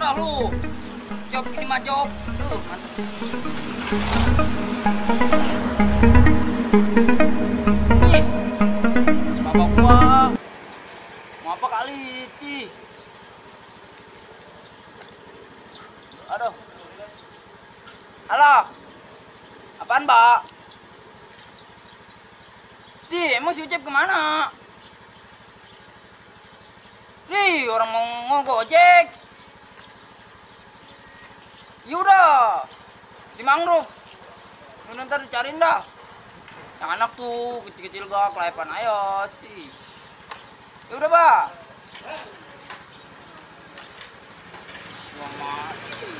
dah lu. Job ini mah job. Duh, mantap. Ih, bapak gua. Mau apa kali, Ci? Aduh. Halo. Apaan, Mbak? Ci, emang si Ucep kemana? Nih, orang mau ngojek. Yaudah, di mangrove. Ini ntar dicariin dah. Yang anak tuh, kecil-kecil gak, kelayapan ayo. Yaudah, Pak. Wah, mati.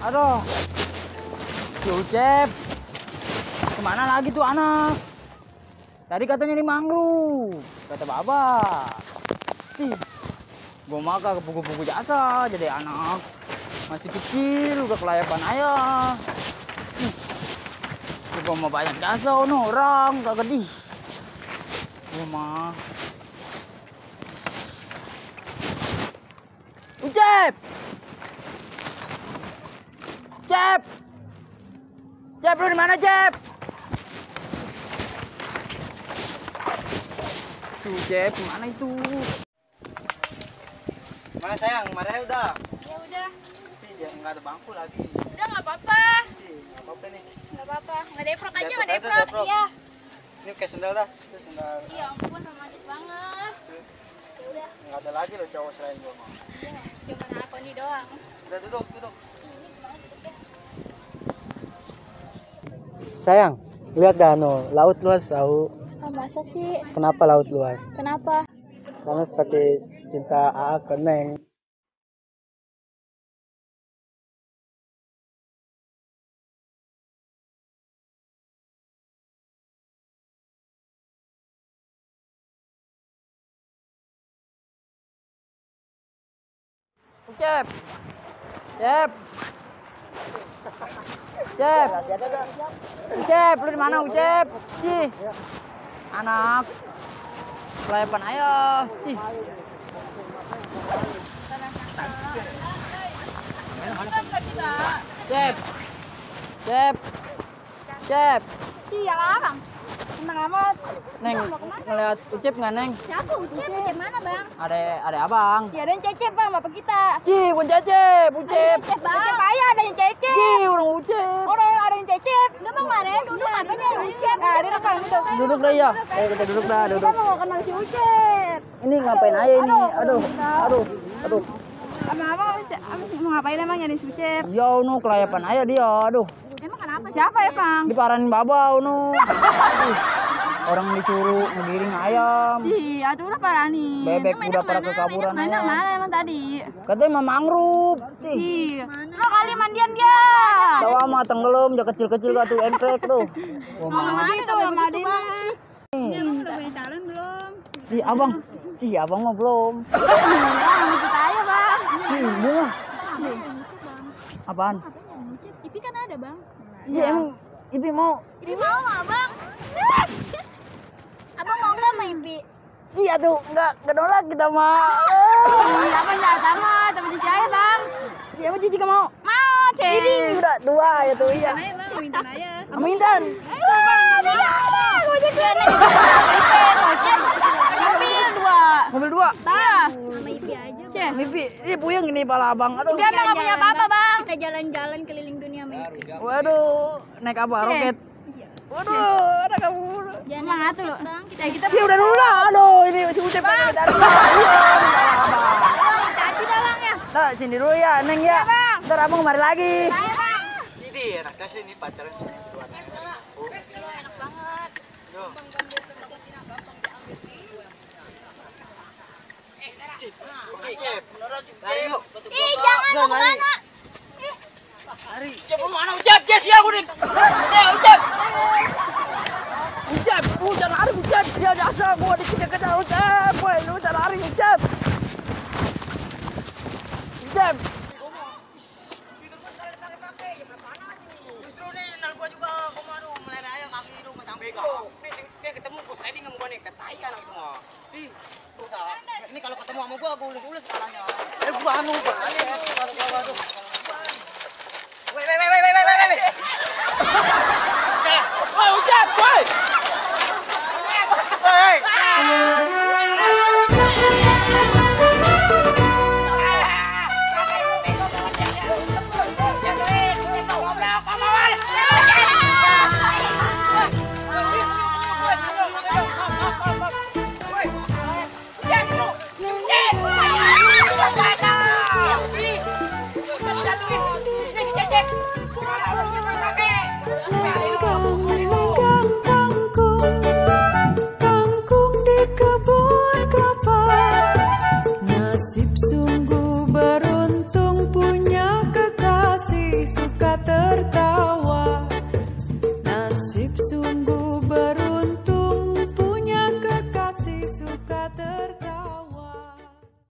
Aduh, si Ucep, kemana lagi tuh anak? Tadi katanya di mangrove, kata Baba. Gua mah ke buku-buku jasa, jadi anak masih kecil, udah kelayapan ayah. Gua mau banyak jasa, orang gak gede. Gua mah. Ucep! Cep! Cep, lu di mana, Cep? Tuh, Cep, mana itu? Mana sayang? Marahnya udah? Ya udah. Nggak ada bangku lagi. Udah nggak apa-apa. Nggak apa-apa nih. Nggak apa-apa. Nggak deprok aja, nggak Deprok, deprok. deprok. Iya. Ini kayak sendal dah. Itu sendal. Iya ampun, romantis banget. Ya udah. Nggak ada lagi loh cowok selain gua mau. Cuma aku nih doang. Udah duduk, duduk. Ini gimana duduknya? Sayang, lihat dah no, laut luas tahu. Oh, masa sih? Kenapa laut luas? Kenapa? Karena seperti cinta AA ke Neng. Ucep! Cep! Cep! Ucep, lu di mana, Ucep? Cih! Anak! Kelayapan ayah, cih! Cep! Cep! Cep! Cih, ya Bang. Senang amat. Neng, ngeliat Ucep nggak, Neng? Siapa Ucep? Ucep mana, Bang? Ada abang. Ya, ada yang Cecep, Bang, bapak kita. Cih, bukan Cecep, Ucep. Cecep, Bang. Cecep ayah, ada yang Cecep. Cih, orang Ucep. Orang ada yang Cecep. Udah, Bang, mana? Duduk, apanya ada Ucep? Nah, duduk, Bang, duduk. Duduk dah ya. Ayo kita duduk dah, Kita duduk. mau kenal si Ucep. Ini ngapain aja ini? Aduh, aduh, aduh. Abang mau ngapain emang nyari si Ucep? Ya, nu kelayapan ayah dia, aduh. Emang kenapa? Siapa ya, Kang? Diparanin babau, nu. Aduh. Orang disuruh ngegiring ayam. Iya, tuh udah parah nih. Bebek udah pada kekaburan Mana ayam. mana emang tadi? Katanya mah mangrove. Iya. Lo kali mandian dia. Tawa mah tenggelam, ya kecil-kecil gak tuh entrek tuh. Oh, Mana itu sama dia mah. nih. Udah punya calon belum? Abang mah belum. Bang, kita aja, Bang. Bunga. Apaan? Ipi kan ada, Bang. Iya, emang Ibi mau. Ipi mau nggak, Bang? Abang mau nggak sama Ipi? Iya tuh, enggak nolak kita mah. Iya, apa enggak sama Cici aja, Bang. Iya, emang Cici gak mau. Mau, Cici. Ini udah dua ya tuh, iya. Ayo, Bang, minta aja. Sama Intan. Mobil dua. Tah. Sama Ipi aja. Bang. Ibi, ini puyeng ini pala abang. Aduh. Dia emang nggak punya apa-apa, Bang. Kita jalan-jalan keliling dunia sama Ipi. Waduh, naik apa? Roket. Waduh, ada kamu. Emang atuh. Bang, kita Ya udah dulu lah. Aduh, ini masih ucap dari. Iya, sini dulu ya, Neng ya. Ntar abang kemari lagi. Ini enaknya sih ini pacaran sini berdua. Enak banget. Ih, jangan mau kemana? Ucap mana Ucap? Yes ya udah. Ucap. Ucap, udah lari Ucap. Dia dasar gua dikejar-kejar Ucap. Woi, lu udah lari Ucap. Ucap. Justru nih, nal gua juga kemana melena ayam kaki hidung macam bego. Nih ketemu gua sliding sama gua nih, ketai anak itu mah. Ih, susah. Ini kalau ketemu sama gua ulus-ulus kepalanya. Gua anu, Pak. Kalau gua aduh. Woi. Woi Ucap, woi. Hei.